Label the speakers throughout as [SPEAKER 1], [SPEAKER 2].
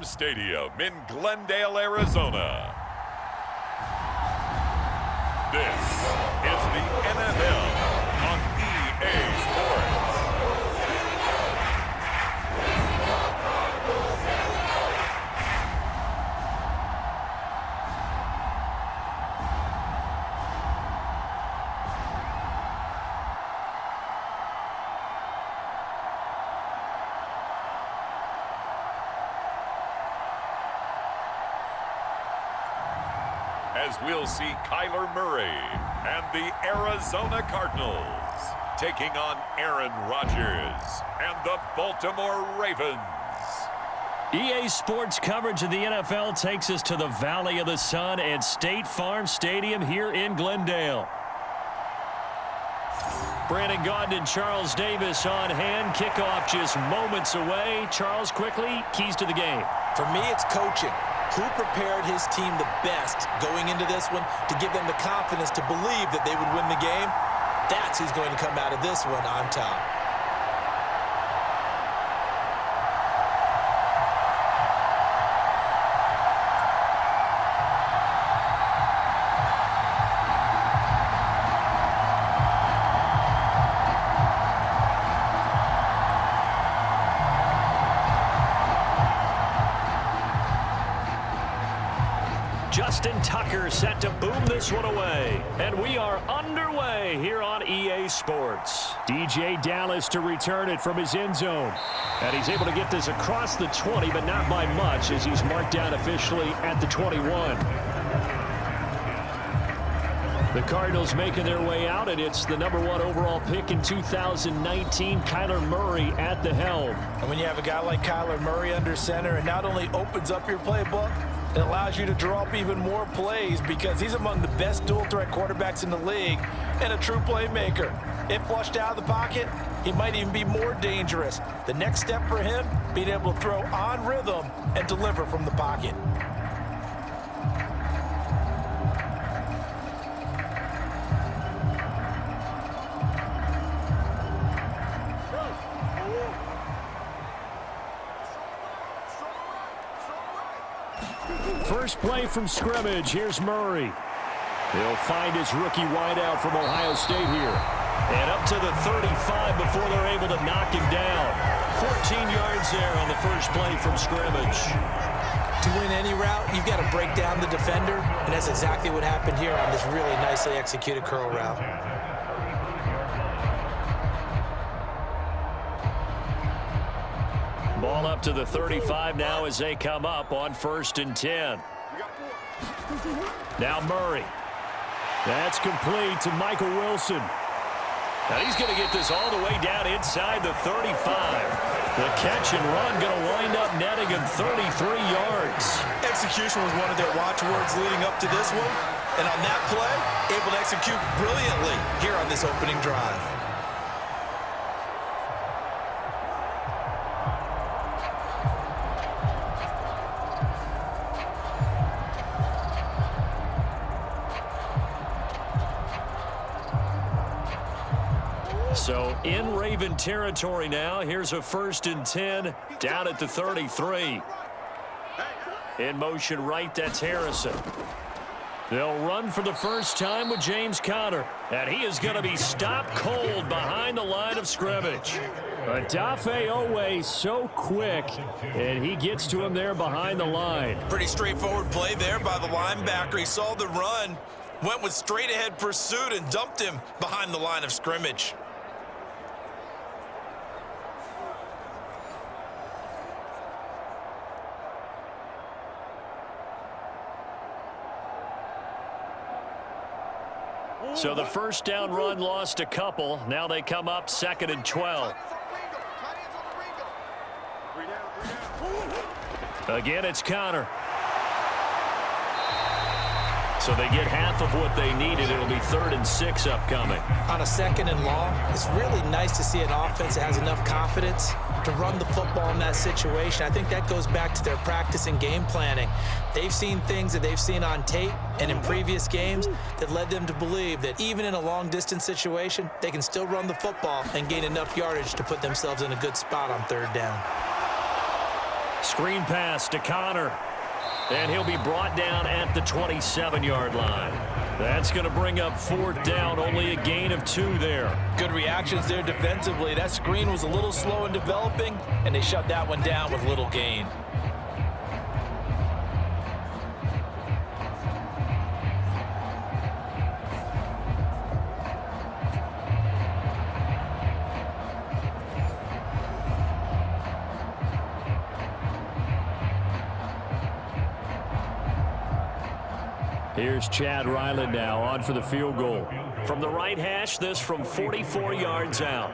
[SPEAKER 1] Farm Stadium in Glendale, Arizona. This is the NFL on EA Sports. As we'll see Kyler Murray and the Arizona Cardinals taking on Aaron Rodgers and the Baltimore Ravens.
[SPEAKER 2] EA Sports coverage of the NFL takes us to the Valley of the Sun at State Farm Stadium here in Glendale. Brandon Gaudin and Charles Davis on hand. Kickoff just moments away. Charles, quickly, keys to the game.
[SPEAKER 3] For me, it's coaching. Who prepared his team the best going into this one to give them the confidence to believe that they would win the game? That's who's going to come out of this one on top.
[SPEAKER 2] Justin Tucker set to boom this one away. And we are underway here on EA Sports. DJ Dallas to return it from his end zone. And he's able to get this across the 20, but not by much as he's marked down officially at the 21. The Cardinals making their way out, and it's the #1 overall pick in 2019, Kyler Murray at the helm.
[SPEAKER 3] And when you have a guy like Kyler Murray under center, it not only opens up your playbook, it allows you to draw up even more plays because he's among the best dual-threat quarterbacks in the league and a true playmaker. If flushed out of the pocket, he might even be more dangerous. The next step for him, being able to throw on rhythm and deliver from the pocket.
[SPEAKER 2] First play from scrimmage. Here's Murray. He'll find his rookie wideout from Ohio State here. And up to the 35 before they're able to knock him down. 14 yards there on the first play from scrimmage.
[SPEAKER 3] To win any route, you've got to break down the defender, and that's exactly what happened here on this really nicely executed curl route.
[SPEAKER 2] Ball up to the 35 now as they come up on 1st and 10. Now Murray. That's complete to Michael Wilson. Now he's going to get this all the way down inside the 35. The catch and run going to wind up netting him 33 yards.
[SPEAKER 3] Execution was one of their watchwords leading up to this one. And on that play, able to execute brilliantly here on this opening drive.
[SPEAKER 2] So in Raven territory now. Here's a 1st and 10 down at the 33. In motion right, that's Harrison. They'll run for the first time with James Conner. And he is going to be stopped cold behind the line of scrimmage. Adafe Owe so quick, and he gets to him there behind the line.
[SPEAKER 3] Pretty straightforward play there by the linebacker. He saw the run, went with straight-ahead pursuit, and dumped him behind the line of scrimmage.
[SPEAKER 2] So the first down run lost a couple. Now they come up 2nd and 12. Again, it's Conner. So they get half of what they needed. It'll be 3rd and 6 upcoming.
[SPEAKER 3] On a 2nd and long, it's really nice to see an offense that has enough confidence to run the football in that situation. I think that goes back to their practice and game planning. They've seen things that they've seen on tape and in previous games that led them to believe that even in a long-distance situation, they can still run the football and gain enough yardage to put themselves in a good spot on 3rd down.
[SPEAKER 2] Screen pass to Connor. And he'll be brought down at the 27-yard line. That's going to bring up 4th down, only a gain of 2 there.
[SPEAKER 3] Good reactions there defensively. That screen was a little slow in developing, and they shut that one down with little gain.
[SPEAKER 2] Here's Chad Ryland now on for the field goal. From the right hash, this from 44 yards out.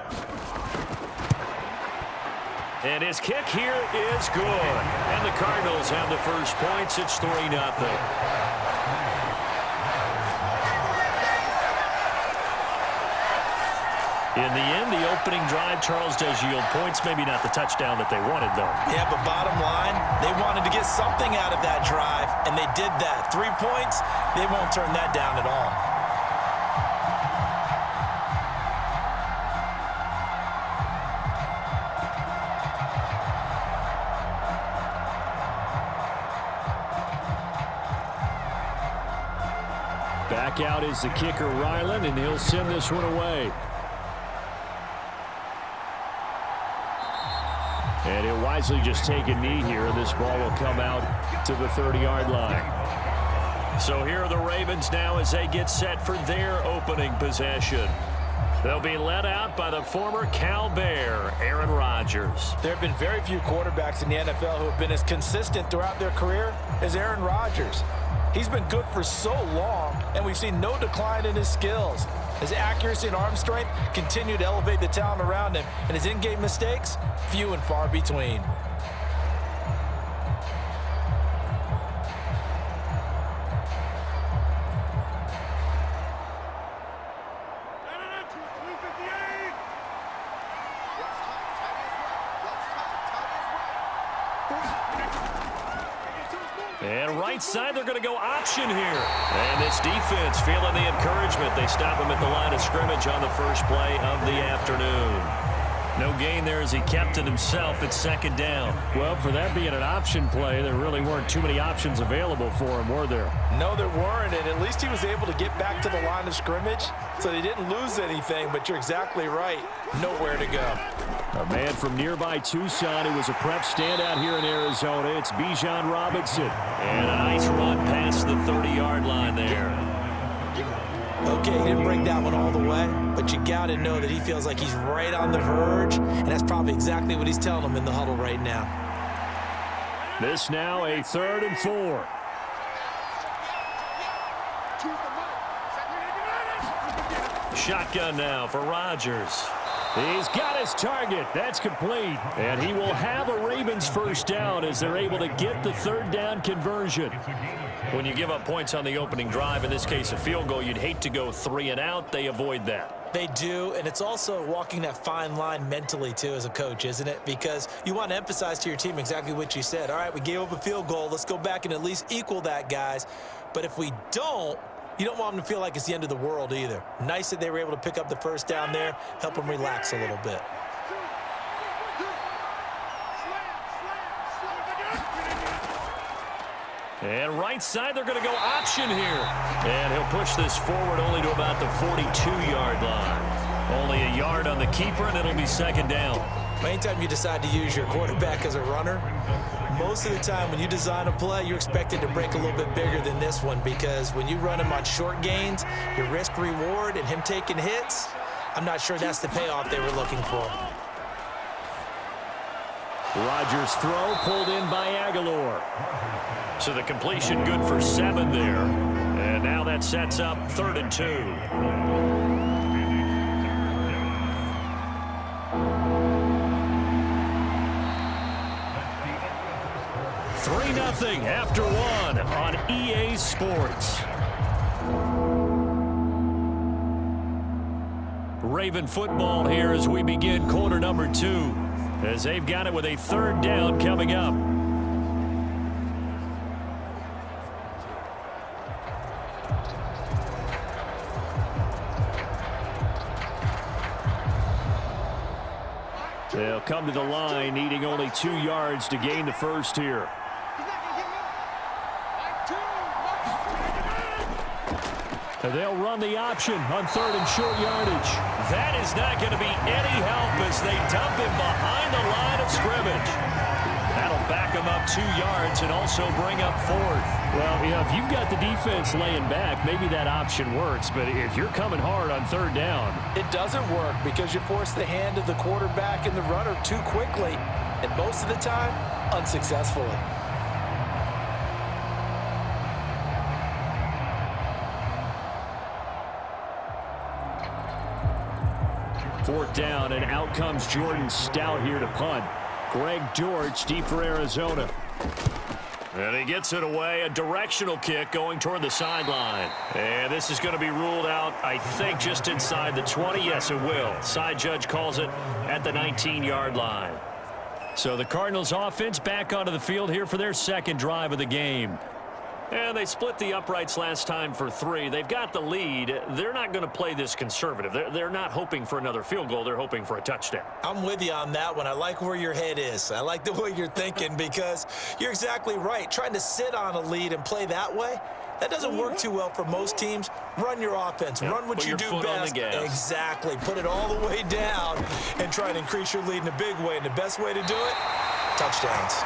[SPEAKER 2] And his kick here is good. And the Cardinals have the first points. It's 3-0. In the end, the opening drive, Charles, does yield points. Maybe not the touchdown that they wanted, though.
[SPEAKER 3] Yeah, but bottom line, they wanted to get something out of that drive, and they did that. 3 points, they won't turn that down at all.
[SPEAKER 2] Back out is the kicker, Ryland, and he'll send this one away. And he'll wisely just take a knee here, and this ball will come out to the 30-yard line. So here are the Ravens now as they get set for their opening possession. They'll be led out by the former Cal Bear, Aaron Rodgers.
[SPEAKER 3] There have been very few quarterbacks in the NFL who have been as consistent throughout their career as Aaron Rodgers. He's been good for so long, and we've seen no decline in his skills. His accuracy and arm strength continue to elevate the talent around him, and his in-game mistakes, few and far between.
[SPEAKER 2] And right side, they're going to go option here. And this defense feeling the encouragement. They stop him at the line of scrimmage on the first play of the afternoon. No gain there as he kept it himself at 2nd down. Well, for that being an option play, there really weren't too many options available for him, were there?
[SPEAKER 3] No, there weren't, and at least he was able to get back to the line of scrimmage, so they didn't lose anything, but you're exactly right. Nowhere to go.
[SPEAKER 2] A man from nearby Tucson who was a prep standout here in Arizona. It's Bijan Robinson. And a nice run past the 30-yard line there.
[SPEAKER 3] Okay, he didn't break that one all the way, but you got to know that he feels like he's right on the verge, and that's probably exactly what he's telling him in the huddle right now.
[SPEAKER 2] This now a 3rd and 4. Shotgun now for Rodgers. He's got his target. That's complete. And he will have a Ravens first down as they're able to get the 3rd down conversion. When you give up points on the opening drive, in this case a field goal, you'd hate to go 3 and out. They avoid that.
[SPEAKER 3] They do, and it's also walking that fine line mentally, too, as a coach, isn't it? Because you want to emphasize to your team exactly what you said. All right, we gave up a field goal. Let's go back and at least equal that, guys. But if we don't, you don't want them to feel like it's the end of the world either. Nice that they were able to pick up the first down there, help them relax a little bit.
[SPEAKER 2] And right side, they're going to go option here. And he'll push this forward only to about the 42-yard line. Only a yard on the keeper, and it'll be 2nd down.
[SPEAKER 3] Anytime you decide to use your quarterback as a runner, most of the time when you design a play, you're expected to break a little bit bigger than this one, because when you run him on short gains, your risk-reward and him taking hits, I'm not sure that's the payoff they were looking for.
[SPEAKER 2] Rodgers' throw pulled in by Aguilar. So the completion good for 7 there. And now that sets up 3rd and 2. 3-0 after 1 on EA Sports. Raven football here as we begin quarter number 2, as they've got it with a 3rd down coming up. They'll come to the line, needing only 2 yards to gain the first here. And they'll run the option on 3rd and short yardage. That is not going to be any help as they dump him behind the line of scrimmage. That'll back him up 2 yards and also bring up 4th. Well, if you've got the defense laying back, maybe that option works. But if you're coming hard on 3rd down,
[SPEAKER 3] it doesn't work because you force the hand of the quarterback and the runner too quickly, and most of the time, unsuccessfully.
[SPEAKER 2] 4th down, and out comes Jordan Stout here to punt. Greg Dortch deep for Arizona. And he gets it away. A directional kick going toward the sideline. And this is going to be ruled out, I think, just inside the 20. Yes, it will. Side judge calls it at the 19-yard line. So the Cardinals offense back onto the field here for their 2nd drive of the game. And they split the uprights last time for 3. They've got the lead. They're not going to play this conservative. They're not hoping for another field goal. They're hoping for a touchdown.
[SPEAKER 3] I'm with you on that one. I like where your head is. I like the way you're thinking because you're exactly right. Trying to sit on a lead and play that way, that doesn't work too well for most teams. Run your offense. Yep. Run what you do best. Exactly. Put it all the way down and try to increase your lead in a big way. And the best way to do it, touchdowns.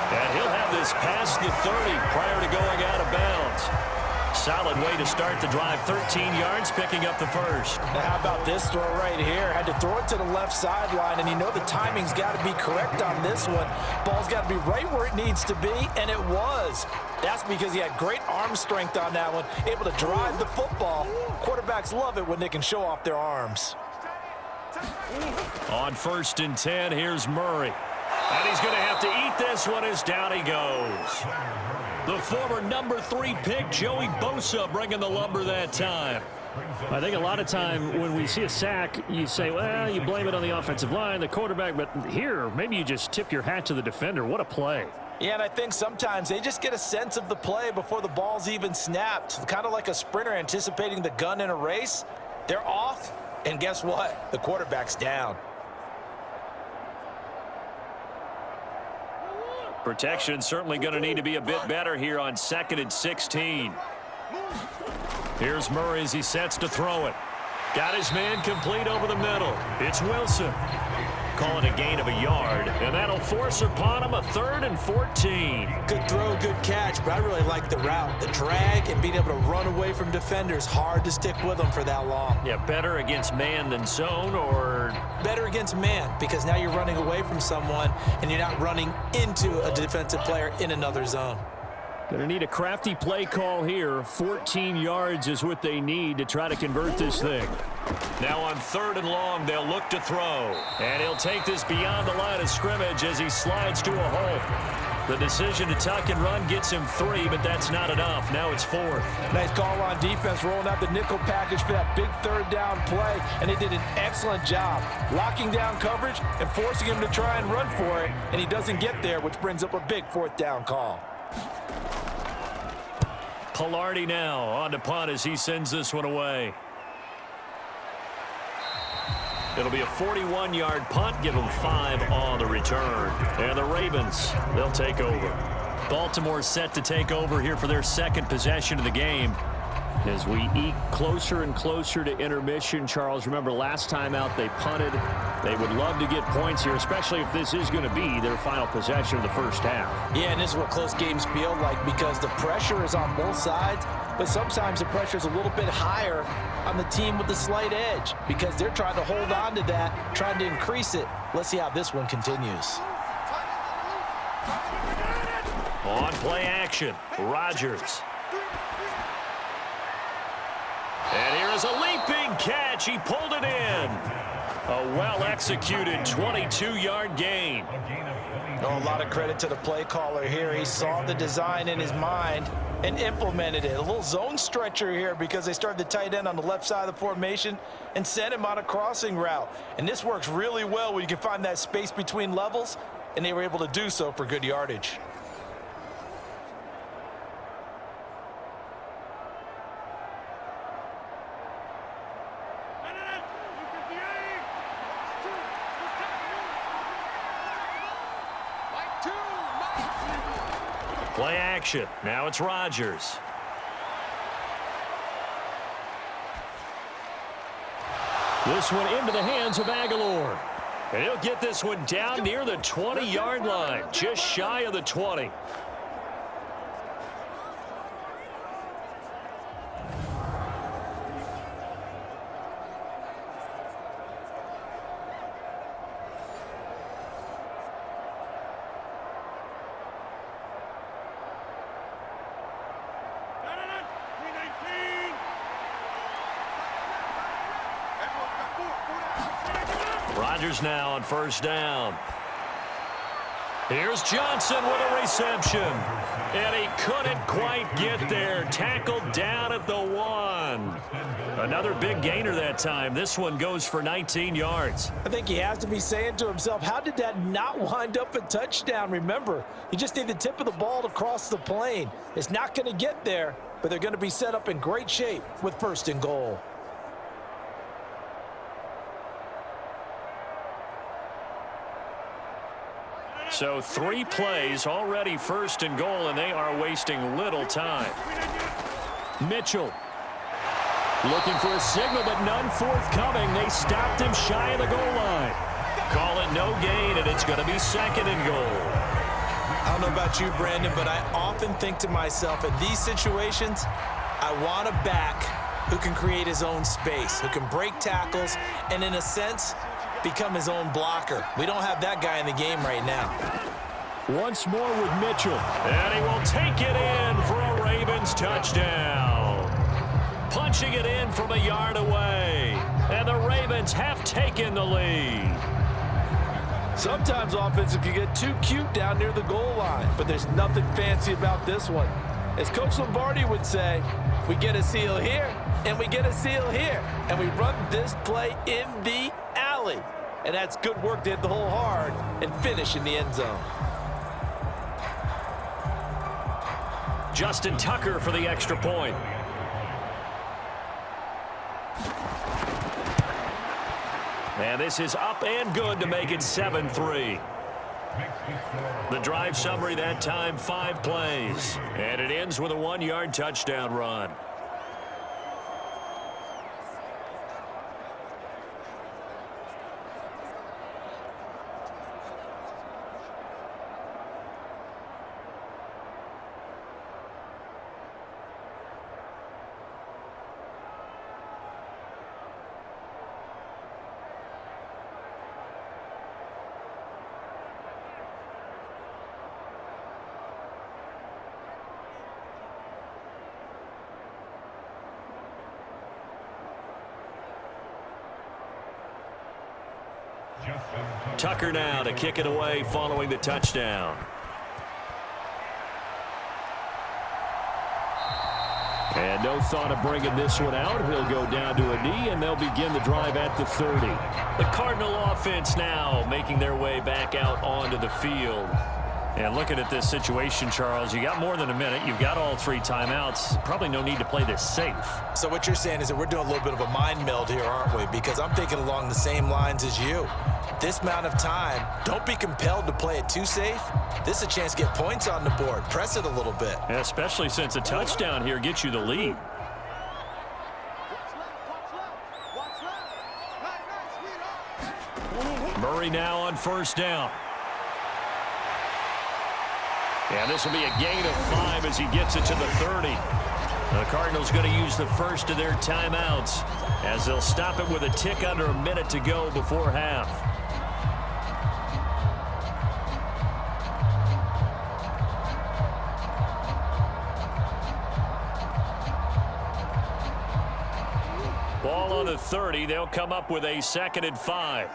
[SPEAKER 2] And he'll have this past the 30 prior to going out of bounds. Solid way to start the drive. 13 yards, picking up the first.
[SPEAKER 3] Now how about this throw right here? Had to throw it to the left sideline, and you know the timing's got to be correct on this one. Ball's got to be right where it needs to be, and it was. That's because he had great arm strength on that one, able to drive the football. Quarterbacks love it when they can show off their arms.
[SPEAKER 2] On 1st and 10, here's Murray. And he's going to have to eat this one as down he goes. The former number 3 pick, Joey Bosa, bringing the lumber that time. I think a lot of time when we see a sack, you say, well, you blame it on the offensive line, the quarterback, but here, maybe you just tip your hat to the defender. What a play.
[SPEAKER 3] Yeah, and I think sometimes they just get a sense of the play before the ball's even snapped. Kind of like a sprinter anticipating the gun in a race. They're off, and guess what? The quarterback's down.
[SPEAKER 2] Protection certainly going to need to be a bit better here on 2nd and 16. Here's Murray as he sets to throw it. Got his man complete over the middle. It's Wilson. Calling a gain of a yard, and that'll force upon him a 3rd and 14.
[SPEAKER 3] Good throw, good catch, but I really like the route. The drag and being able to run away from defenders. Hard to stick with them for that long.
[SPEAKER 2] Yeah, better against man than zone, or?
[SPEAKER 3] Better against man, because now you're running away from someone, and you're not running into a defensive player in another zone.
[SPEAKER 2] Going to need a crafty play call here. 14 yards is what they need to try to convert this thing. Now on 3rd and long, they'll look to throw. And he'll take this beyond the line of scrimmage as he slides to a hole. The decision to tuck and run gets him 3, but that's not enough. Now it's 4th.
[SPEAKER 3] Nice call on defense, rolling out the nickel package for that big 3rd down play, and they did an excellent job locking down coverage and forcing him to try and run for it, and he doesn't get there, which brings up a big 4th down call.
[SPEAKER 2] Pilardi now on to punt as he sends this one away. It'll be a 41-yard punt, give them 5 on the return. And the Ravens, they'll take over. Baltimore set to take over here for their 2nd possession of the game. As we eke closer and closer to intermission, Charles, remember last time out they punted. They would love to get points here, especially if this is going to be their final possession of the first half.
[SPEAKER 3] Yeah, and this is what close games feel like because the pressure is on both sides, but sometimes the pressure is a little bit higher on the team with the slight edge because they're trying to hold on to that, trying to increase it. Let's see how this one continues.
[SPEAKER 2] On play action, Rodgers. And here is a leaping catch. He pulled it in. A well-executed 22-yard gain.
[SPEAKER 3] Oh, a lot of credit to the play caller here. He saw the design in his mind and implemented it. A little zone stretcher here because they started the tight end on the left side of the formation and sent him on a crossing route. And this works really well when you can find that space between levels, and they were able to do so for good yardage.
[SPEAKER 2] Play action. Now it's Rodgers. This one into the hands of Aguilar. And he'll get this one down near the 20-yard line, just shy of the 20. Rodgers now on first down. Here's Johnson with a reception. And he couldn't quite get there. Tackled down at the 1. Another big gainer that time. This one goes for 19 yards.
[SPEAKER 3] I think he has to be saying to himself, how did that not wind up a touchdown? Remember, you just need the tip of the ball to cross the plane. It's not going to get there, but they're going to be set up in great shape with first and goal.
[SPEAKER 2] So 3 plays already first and goal, and they are wasting little time. Mitchell looking for a signal, but none forthcoming. They stopped him shy of the goal line. Call it no gain, and it's going to be second and goal.
[SPEAKER 3] I don't know about you, Brandon, but I often think to myself, in these situations, I want a back who can create his own space, who can break tackles, and in a sense, become his own blocker. We don't have that guy in the game right now.
[SPEAKER 2] Once more with Mitchell. And he will take it in for a Ravens touchdown. Punching it in from a yard away. And the Ravens have taken the lead.
[SPEAKER 3] Sometimes offenses can get too cute down near the goal line, but there's nothing fancy about this one. As Coach Lombardi would say, we get a seal here, and we get a seal here. And we run this play in the alley. And that's good work to hit the hole hard and finish in the end zone.
[SPEAKER 2] Justin Tucker for the extra point. And this is up and good to make it 7-3. The drive summary that time, 5 plays. And it ends with a 1-yard touchdown run. Tucker now to kick it away following the touchdown. And no thought of bringing this one out. He'll go down to a knee, and they'll begin the drive at the 30. The Cardinal offense now making their way back out onto the field. And looking at this situation, Charles, you got more than a minute. You've got all 3 timeouts. Probably no need to play this safe. So what you're saying is that we're doing a little bit of a mind meld here, aren't we? Because I'm thinking along the same lines as you. This amount of time, don't be compelled to play it too safe. This is a chance to get points on the board. Press it a little bit. Yeah, especially since a touchdown here gets you the lead. Murray now on first down. And this will be a gain of 5 as he gets it to the 30. The Cardinals going to use the first of their timeouts as they'll stop it with a tick under a minute to go before half. Ball on the 30. They'll come up with a 2nd and 5.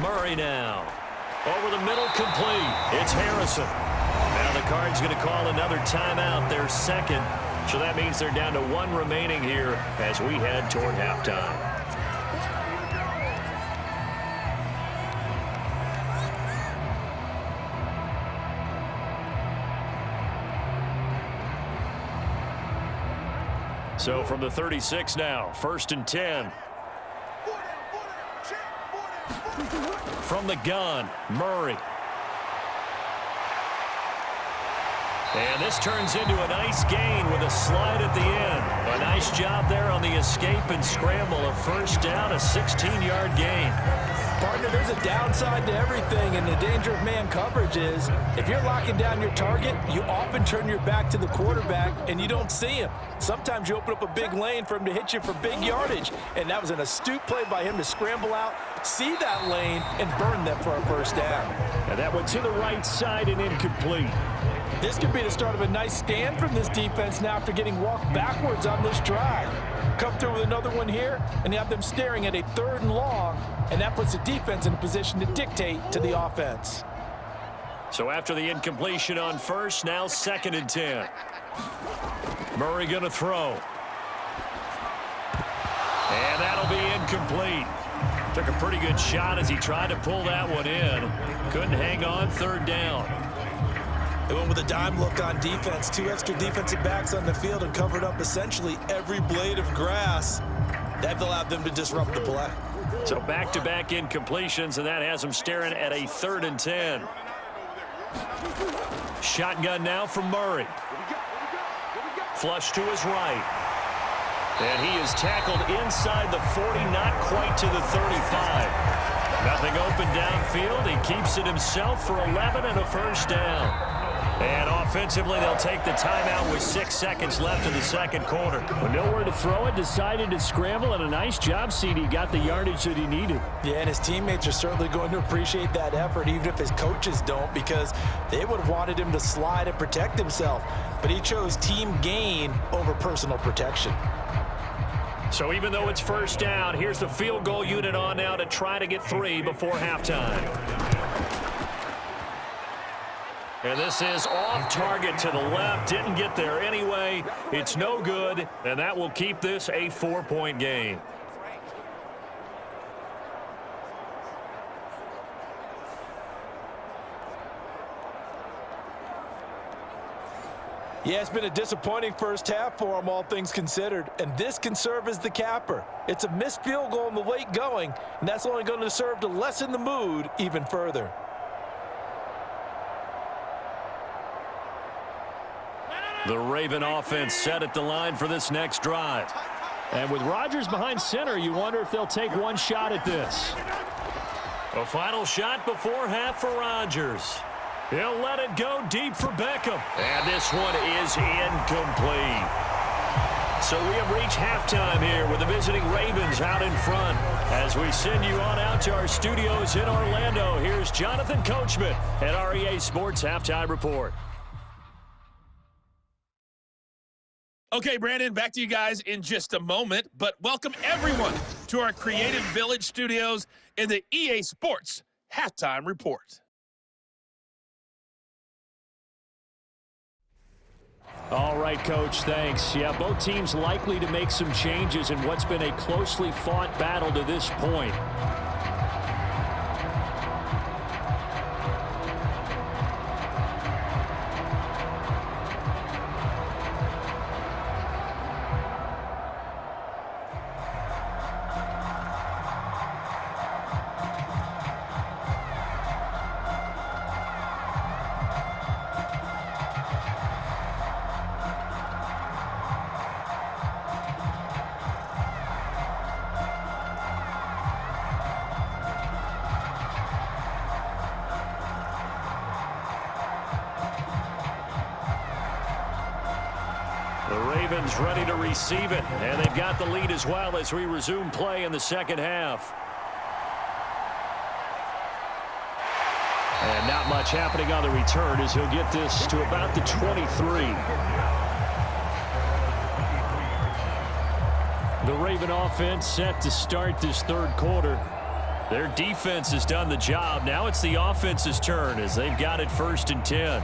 [SPEAKER 2] Murray now. Over the middle, complete. It's Harrison. Now the Cards going to call another timeout, their 2nd. So that means they're down to 1 remaining here as we head toward halftime. So from the 36 now, 1st and 10. from the gun, Murray. And this turns into a nice gain with a slide at the end. A nice job there on the escape and scramble. A first down, a 16-yard gain.
[SPEAKER 3] Partner, there's a downside to everything, and the danger of man coverage is if you're locking down your target, you often turn your back to the quarterback and you don't see him. Sometimes you open up a big lane for him to hit you for big yardage, and that was an astute play by him to scramble out, see that lane, and burn them for a first down.
[SPEAKER 2] And that went to the right side and incomplete.
[SPEAKER 3] This could be the start of a nice stand from this defense now after getting walked backwards on this drive. Come through with another one here, and you have them staring at a 3rd and long, and that puts the defense in a position to dictate to the offense.
[SPEAKER 2] So after the incompletion on first, now 2nd and 10. Murray going to throw. And that'll be incomplete. Took a pretty good shot as he tried to pull that one in. Couldn't hang on, 3rd down.
[SPEAKER 3] They went with a dime look on defense. 2 extra defensive backs on the field and covered up essentially every blade of grass. That allowed them to disrupt the play.
[SPEAKER 2] So back-to-back incompletions, and that has them staring at a 3rd and 10. Shotgun now from Murray. Flush to his right. And he is tackled inside the 40, not quite to the 35. Nothing open downfield. He keeps it himself for 11 and a first down. And offensively, they'll take the timeout with 6 seconds left in the 2nd quarter.
[SPEAKER 4] With nowhere to throw it, decided to scramble, and a nice job, CD. Got the yardage that he needed.
[SPEAKER 3] Yeah, and his teammates are certainly going to appreciate that effort, even if his coaches don't, because they would have wanted him to slide and protect himself. But he chose team gain over personal protection.
[SPEAKER 2] So even though it's first down, here's the field goal unit on now to try to get 3 before halftime. And this is off target to the left. Didn't get there anyway. It's no good, and that will keep this a 4-point game.
[SPEAKER 3] Yeah, it's been a disappointing first half for him, all things considered, and this can serve as the capper. It's a missed field goal in the late going, and that's only going to serve to lessen the mood even further.
[SPEAKER 2] The Raven offense set at the line for this next drive.
[SPEAKER 4] And with Rodgers behind center, you wonder if they'll take one shot at this.
[SPEAKER 2] A final shot before half for Rodgers. He'll let it go deep for Beckham. And this one is incomplete. So we have reached halftime here with the visiting Ravens out in front. As we send you on out to our studios in Orlando, here's Jonathan Coachman at REA Sports Halftime Report.
[SPEAKER 5] Okay, Brandon, back to you guys in just a moment, but welcome everyone to our Creative Village studios in the EA Sports Halftime Report.
[SPEAKER 4] All right, Coach, thanks. Yeah, both teams likely to make some changes in what's been a closely fought battle to this point.
[SPEAKER 2] The Ravens ready to receive it, and they've got the lead as well as we resume play in the second half.
[SPEAKER 4] And not much happening on the return as he'll get this to about the 23. The Raven offense set to start this 3rd quarter.
[SPEAKER 2] Their defense has done the job. Now it's the offense's turn as they've got it 1st and 10.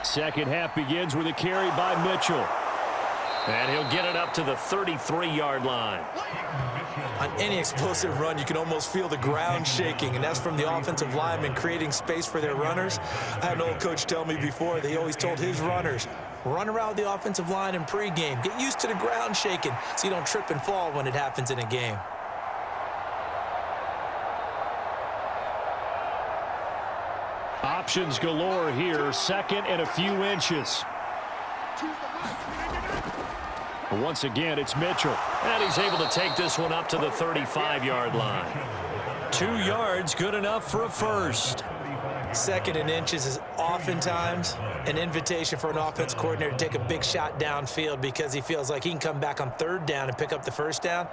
[SPEAKER 4] Second half begins with a carry by Mitchell.
[SPEAKER 2] And he'll get it up to the 33-yard line.
[SPEAKER 3] On any explosive run, you can almost feel the ground shaking, and that's from the offensive linemen creating space for their runners. I had an old coach tell me before, they always told his runners, run around the offensive line in pregame. Get used to the ground shaking so you don't trip and fall when it happens in a game.
[SPEAKER 4] Options galore here, second and a few inches. Once again, it's Mitchell.
[SPEAKER 2] And he's able to take this one up to the 35-yard line. 2 yards, good enough for a first.
[SPEAKER 3] Second and inches is oftentimes an invitation for an offense coordinator to take a big shot downfield because he feels like he can come back on third down and pick up the first down.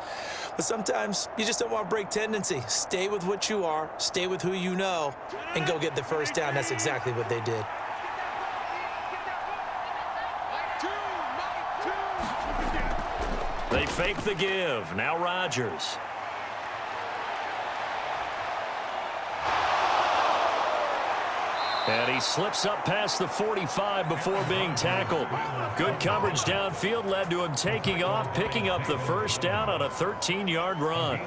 [SPEAKER 3] But sometimes you just don't want to break tendency. Stay with what you are, stay with who you know, and go get the first down. That's exactly what they did.
[SPEAKER 2] They fake the give. Now Rodgers. And he slips up past the 45 before being tackled. Good coverage downfield led to him taking off, picking up the first down on a 13-yard run.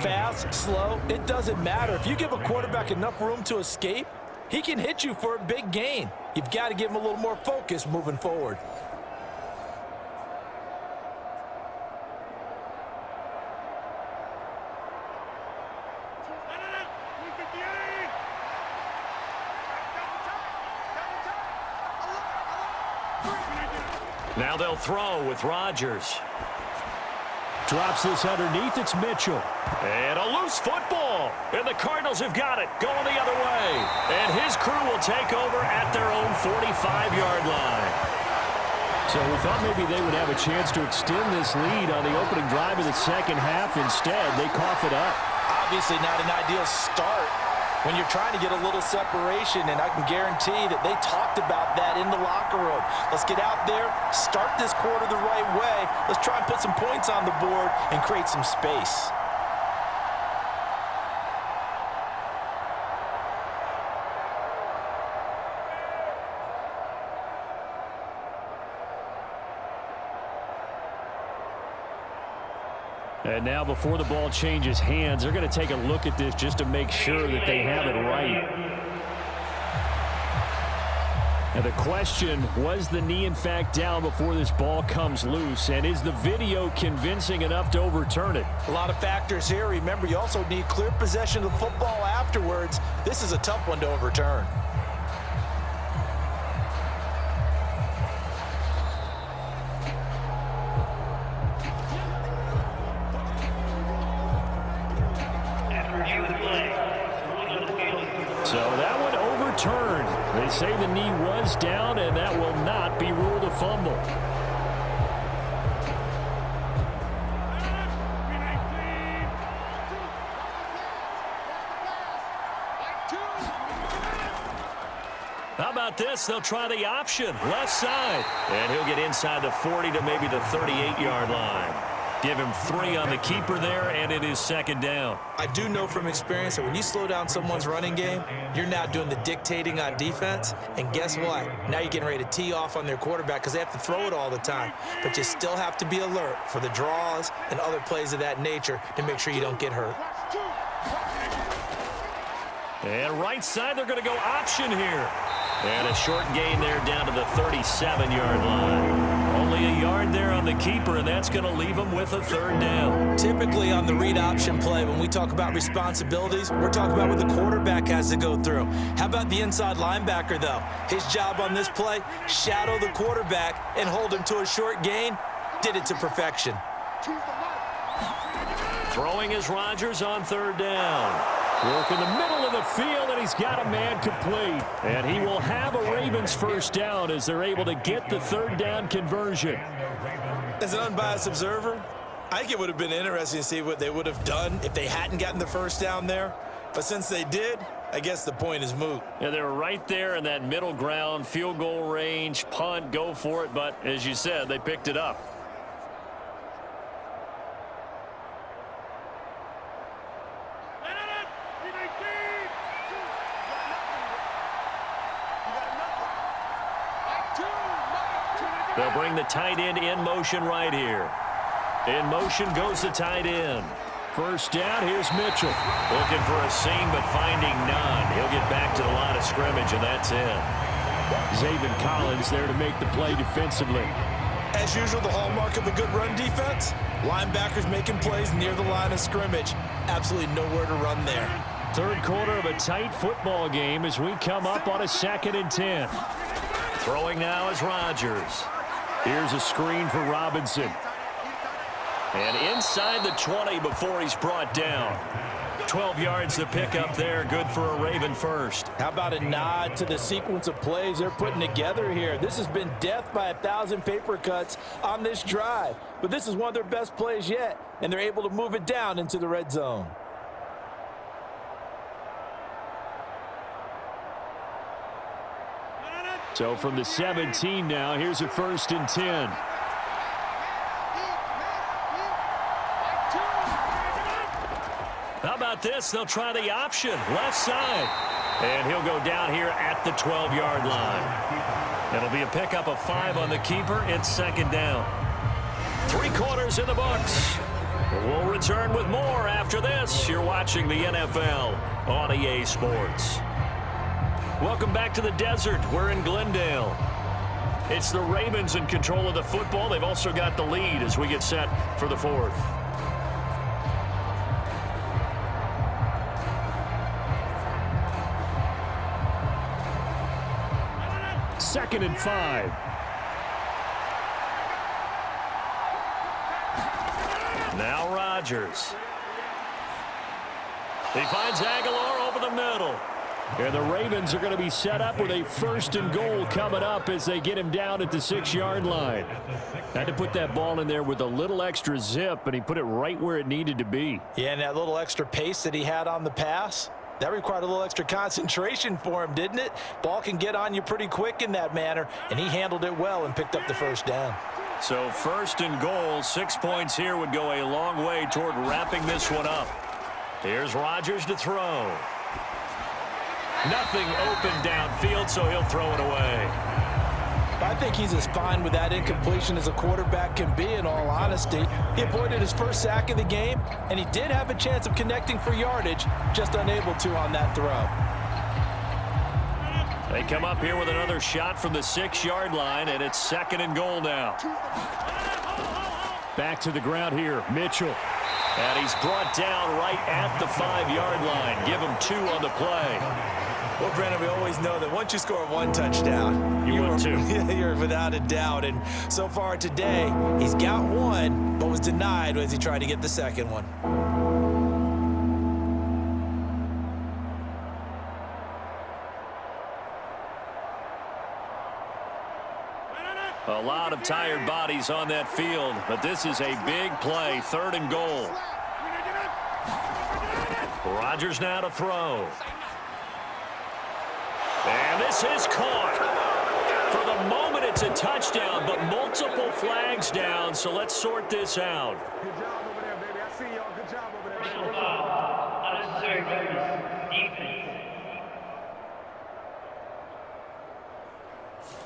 [SPEAKER 3] Fast, slow, it doesn't matter. If you give a quarterback enough room to escape, he can hit you for a big gain. You've got to give him a little more focus moving forward.
[SPEAKER 2] Now they'll throw with Rodgers.
[SPEAKER 4] Drops this underneath. It's Mitchell.
[SPEAKER 2] And a loose football. And the Cardinals have got it. Going the other way. And his crew will take over at their own 45-yard line.
[SPEAKER 4] So we thought maybe they would have a chance to extend this lead on the opening drive of the second half. Instead, they cough it up.
[SPEAKER 3] Obviously not an ideal start when you're trying to get a little separation, and I can guarantee that they talked about that in the locker room. Let's get out there, start this quarter the right way. Let's try and put some points on the board and create some space.
[SPEAKER 4] And now before the ball changes hands, they're going to take a look at this just to make sure that they have it right. And the question, was the knee in fact down before this ball comes loose? And is the video convincing enough to overturn it?
[SPEAKER 3] A lot of factors here. Remember, you also need clear possession of the football afterwards. This is a tough one to overturn.
[SPEAKER 4] So that one overturned. They say the knee was down, and that will not be ruled a fumble.
[SPEAKER 2] How about this? They'll try the option, left side. And he'll get inside the 40 to maybe the 38-yard line. Give him 3 on the keeper there, and it is second down.
[SPEAKER 3] I do know from experience that when you slow down someone's running game, you're not doing the dictating on defense. And guess what? Now you're getting ready to tee off on their quarterback because they have to throw it all the time. But you still have to be alert for the draws and other plays of that nature to make sure you don't get hurt.
[SPEAKER 2] And right side, they're going to go option here. And a short gain there down to the 37-yard line. Only a yard there on the keeper, and that's going to leave him with a third down.
[SPEAKER 3] Typically on the read option play, when we talk about responsibilities, we're talking about what the quarterback has to go through. How about the inside linebacker, though? His job on this play, shadow the quarterback and hold him to a short gain. Did it to perfection.
[SPEAKER 2] Throwing is Rodgers on third down.
[SPEAKER 4] Work in the middle of the field, and he's got a man complete. And he will have a Ravens first down as they're able to get the third down conversion.
[SPEAKER 3] As an unbiased observer, I think it would have been interesting to see what they would have done if they hadn't gotten the first down there. But since they did, I guess the point is moot.
[SPEAKER 2] Yeah, they were right there in that middle ground, field goal range, punt, go for it. But as you said, they picked it up. They'll bring the tight end in motion right here. In motion goes the tight end.
[SPEAKER 4] First down, here's Mitchell.
[SPEAKER 2] Looking for a seam, but finding none. He'll get back to the line of scrimmage, and that's it.
[SPEAKER 4] Zaven Collins there to make the play defensively.
[SPEAKER 3] As usual, the hallmark of a good run defense, linebackers making plays near the line of scrimmage. Absolutely nowhere to run there.
[SPEAKER 4] Third quarter of a tight football game as we come up on a 2nd and 10.
[SPEAKER 2] Throwing now is Rodgers.
[SPEAKER 4] Here's a screen for Robinson.
[SPEAKER 2] And inside the 20 before he's brought down. 12 yards to pick up there. Good for a Raven first.
[SPEAKER 3] How about a nod to the sequence of plays they're putting together here? This has been death by 1,000 paper cuts on this drive. But this is one of their best plays yet, and they're able to move it down into the red zone.
[SPEAKER 4] So from the 17 now, here's a 1st and 10.
[SPEAKER 2] How about this? They'll try the option. Left side. And he'll go down here at the 12-yard line. It'll be a pickup of 5 on the keeper. It's 2nd down. 3 quarters in the books. We'll return with more after this. You're watching the NFL on EA Sports. Welcome back to the desert. We're in Glendale. It's the Ravens in control of the football. They've also got the lead as we get set for the 4th.
[SPEAKER 4] Second and 5.
[SPEAKER 2] Now Rodgers. He finds Aguilar over the middle.
[SPEAKER 4] And the Ravens are going to be set up with a 1st and goal coming up as they get him down at the 6-yard line. Had to put that ball in there with a little extra zip, and he put it right where it needed to be.
[SPEAKER 3] Yeah, and that little extra pace that he had on the pass, that required a little extra concentration for him, didn't it? Ball can get on you pretty quick in that manner, and he handled it well and picked up the 1st down.
[SPEAKER 2] So 1st and goal, 6 points here would go a long way toward wrapping this one up. Here's Rodgers to throw. Nothing open downfield, so he'll throw it away.
[SPEAKER 3] I think he's as fine with that incompletion as a quarterback can be, in all honesty. He avoided his first sack of the game, and he did have a chance of connecting for yardage, just unable to on that throw.
[SPEAKER 2] They come up here with another shot from the 6-yard line, and it's 2nd and goal now.
[SPEAKER 4] Back to the ground here, Mitchell.
[SPEAKER 2] And he's brought down right at the 5-yard line. Give him 2 on the play.
[SPEAKER 3] Well, Brandon, we always know that once you score 1 touchdown, you're without a doubt. And so far today, he's got 1, but was denied as he tried to get the 2nd one.
[SPEAKER 2] A lot of tired bodies on that field, but this is a big play, 3rd and goal. Rodgers now to throw. And this is caught. For the moment, it's a touchdown, but multiple flags down, so let's sort this out.
[SPEAKER 6] Good job over there, baby. I see y'all. Good job over there.
[SPEAKER 7] Personal foul, unnecessary roughness, defense.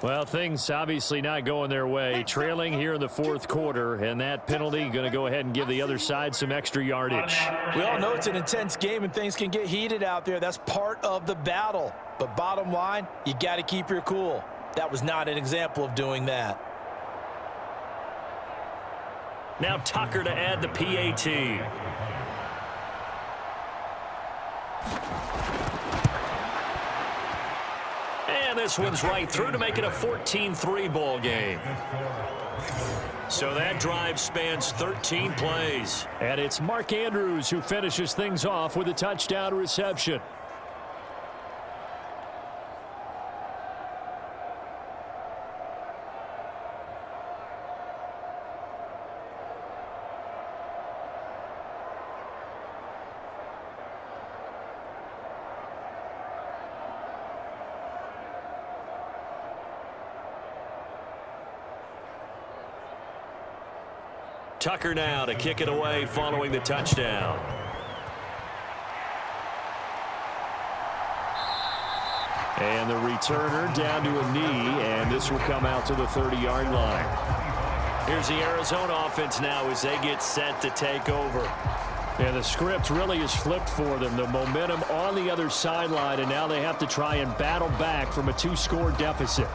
[SPEAKER 4] Well, things obviously not going their way. Trailing here in the 4th quarter, and that penalty going to go ahead and give the other side some extra yardage.
[SPEAKER 3] We all know it's an intense game and things can get heated out there. That's part of the battle. But bottom line, you got to keep your cool. That was not an example of doing that.
[SPEAKER 2] Now Tucker to add the PAT. And this one's right through to make it a 14-3 ball game. So that drive spans 13 plays.
[SPEAKER 4] And it's Mark Andrews who finishes things off with a touchdown reception.
[SPEAKER 2] Tucker now to kick it away following the touchdown.
[SPEAKER 4] And the returner down to a knee, and this will come out to the 30-yard line.
[SPEAKER 2] Here's the Arizona offense now as they get set to take over.
[SPEAKER 4] And the script really is flipped for them. The momentum on the other sideline, and now they have to try and battle back from a 2-score deficit.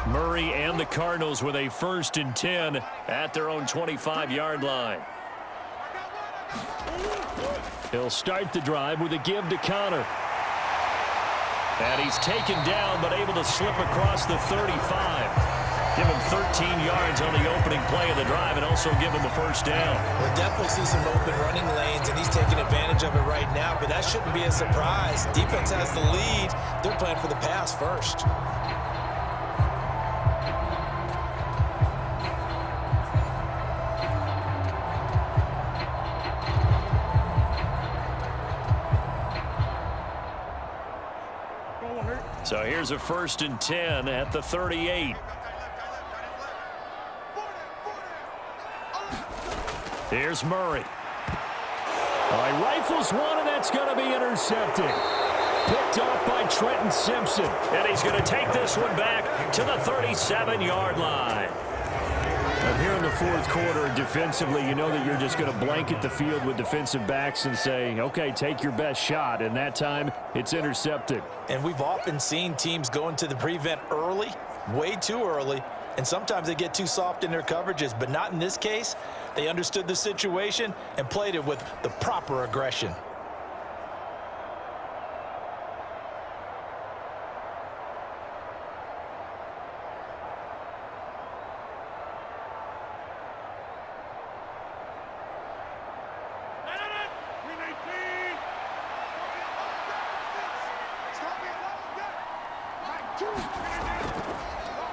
[SPEAKER 4] Murray and the Cardinals with a 1st and 10 at their own 25-yard line. He'll start the drive with a give to Connor. And he's taken down but able to slip across the 35. Give him 13 yards on the opening play of the drive and also give him a 1st down.
[SPEAKER 3] We'll definitely see some open running lanes, and he's taking advantage of it right now, but that shouldn't be a surprise. Defense has the lead. They're playing for the pass first.
[SPEAKER 4] So here's a 1st and 10 at the 38. Here's Murray. All right, rifles one, and that's going to be intercepted. Picked off by Trenton Simpson.
[SPEAKER 2] And he's going to take this one back to the 37-yard line.
[SPEAKER 4] And here in the 4th quarter, defensively, you know that you're just going to blanket the field with defensive backs and say, okay, take your best shot. And that time, it's intercepted.
[SPEAKER 3] And we've often seen teams go into the prevent early, way too early, and sometimes they get too soft in their coverages, but not in this case. They understood the situation and played it with the proper aggression.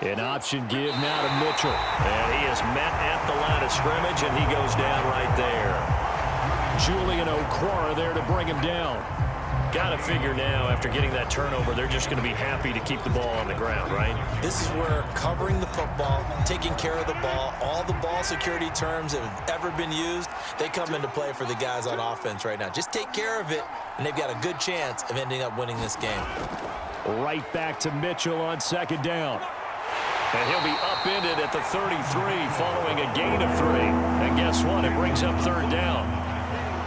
[SPEAKER 4] An option give now to Mitchell.
[SPEAKER 2] And he is met at the line of scrimmage, and he goes down right there.
[SPEAKER 4] Julian Okwara there to bring him down.
[SPEAKER 2] Got to figure now, after getting that turnover, they're just going to be happy to keep the ball on the ground, right?
[SPEAKER 3] This is where covering the football, taking care of the ball, all the ball security terms that have ever been used, they come into play for the guys on offense right now. Just take care of it, and they've got a good chance of ending up winning this game.
[SPEAKER 4] Right back to Mitchell on 2nd down.
[SPEAKER 2] And he'll be upended at the 33 following a gain of 3. And guess what? It brings up 3rd down.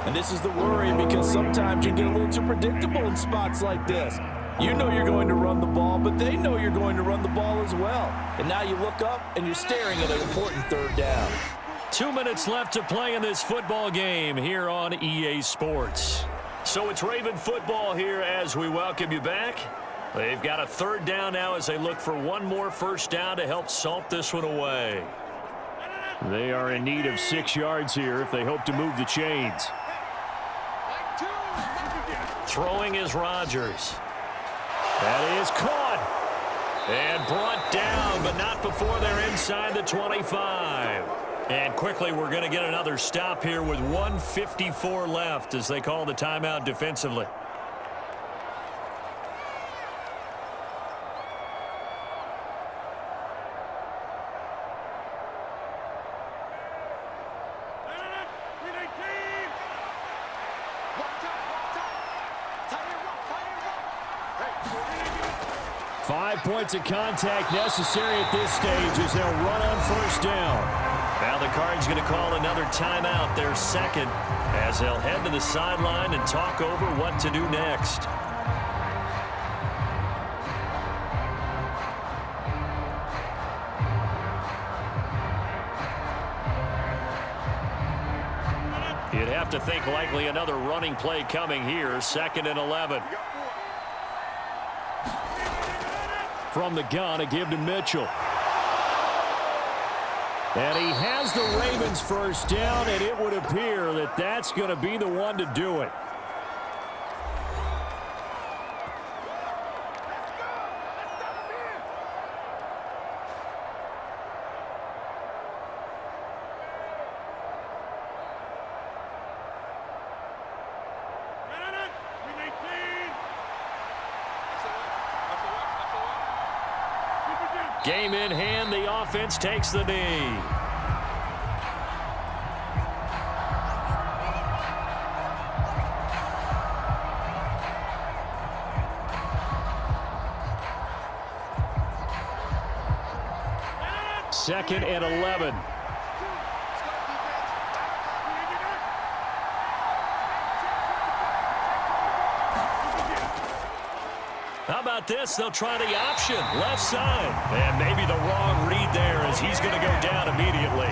[SPEAKER 3] And this is the worry, because sometimes you get a little too predictable in spots like this. You know you're going to run the ball, but they know you're going to run the ball as well. And now you look up and you're staring at an important 3rd down.
[SPEAKER 4] 2 minutes left to play in this football game here on EA Sports.
[SPEAKER 2] So it's Raven football here as we welcome you back. They've got a 3rd down now as they look for one more 1st down to help salt this one away.
[SPEAKER 4] They are in need of 6 yards here if they hope to move the chains.
[SPEAKER 2] Throwing is Rodgers.
[SPEAKER 4] That is caught.
[SPEAKER 2] And brought down, but not before they're inside the 25. And quickly, we're going to get another stop here with 1:54 left as they call the timeout defensively.
[SPEAKER 4] Points of contact necessary at this stage as they'll run on 1st down.
[SPEAKER 2] Now the Cards going to call another timeout, their 2nd, as they'll head to the sideline and talk over what to do next.
[SPEAKER 4] You'd have to think likely another running play coming here, 2nd and 11. From the gun, a give to Mitchell. And he has the Ravens 1st down, and it would appear that that's going to be the one to do it. Game in hand, the offense takes the knee. Second and 11. How about this? They'll try the option, left side. And maybe the wrong read there as he's going to go down immediately.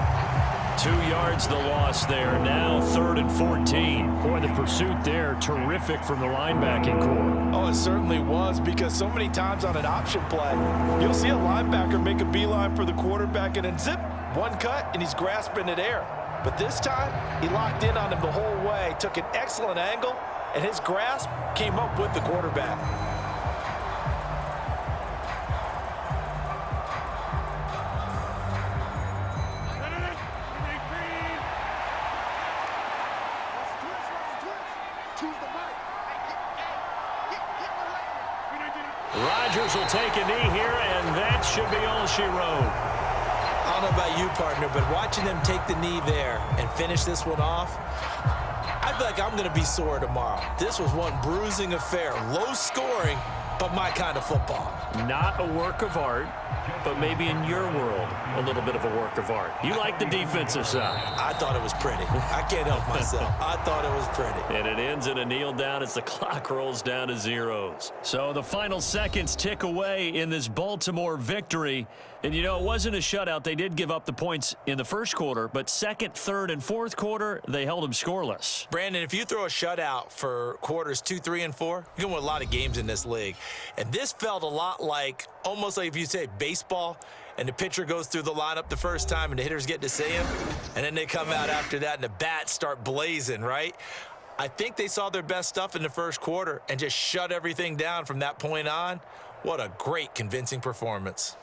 [SPEAKER 4] 2 yards the loss there. Now 3rd and 14. Boy, the pursuit there, terrific from the linebacking core.
[SPEAKER 3] Oh, it certainly was, because so many times on an option play, you'll see a linebacker make a beeline for the quarterback and then zip, one cut, and he's grasping it air. But this time, he locked in on him the whole way, took an excellent angle, and his grasp came up with the quarterback.
[SPEAKER 4] Rodgers will take a knee here, and that should be all she wrote.
[SPEAKER 3] I don't know about you, partner, but watching them take the knee there and finish this one off, I feel like I'm going to be sore tomorrow. This was one bruising affair. Low scoring, but my kind of football.
[SPEAKER 4] Not a work of art, but maybe in your world, a little bit of a work of art. You like the defensive side.
[SPEAKER 3] I thought it was pretty. I can't help myself. I thought it was pretty.
[SPEAKER 4] And it ends in a kneel down as the clock rolls down to zeros. So the final seconds tick away in this Baltimore victory. And, you know, it wasn't a shutout. They did give up the points in the first quarter, but second, third, and fourth quarter, they held them scoreless.
[SPEAKER 3] Brandon, if you throw a shutout for quarters 2, 3, and 4, you're going to win a lot of games in this league. And this felt a lot like, almost like if you say baseball, and the pitcher goes through the lineup the first time and the hitters get to see him, and then they come out after that and the bats start blazing, right? I think they saw their best stuff in the first quarter and just shut everything down from that point on. What a great, convincing performance.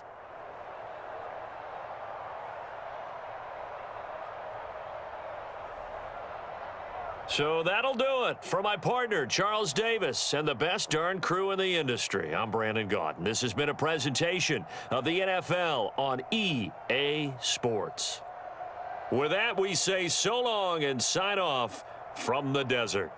[SPEAKER 4] So that'll do it for my partner, Charles Davis, and the best darn crew in the industry. I'm Brandon Gaudin. This has been a presentation of the NFL on EA Sports. With that, we say so long and sign off from the desert.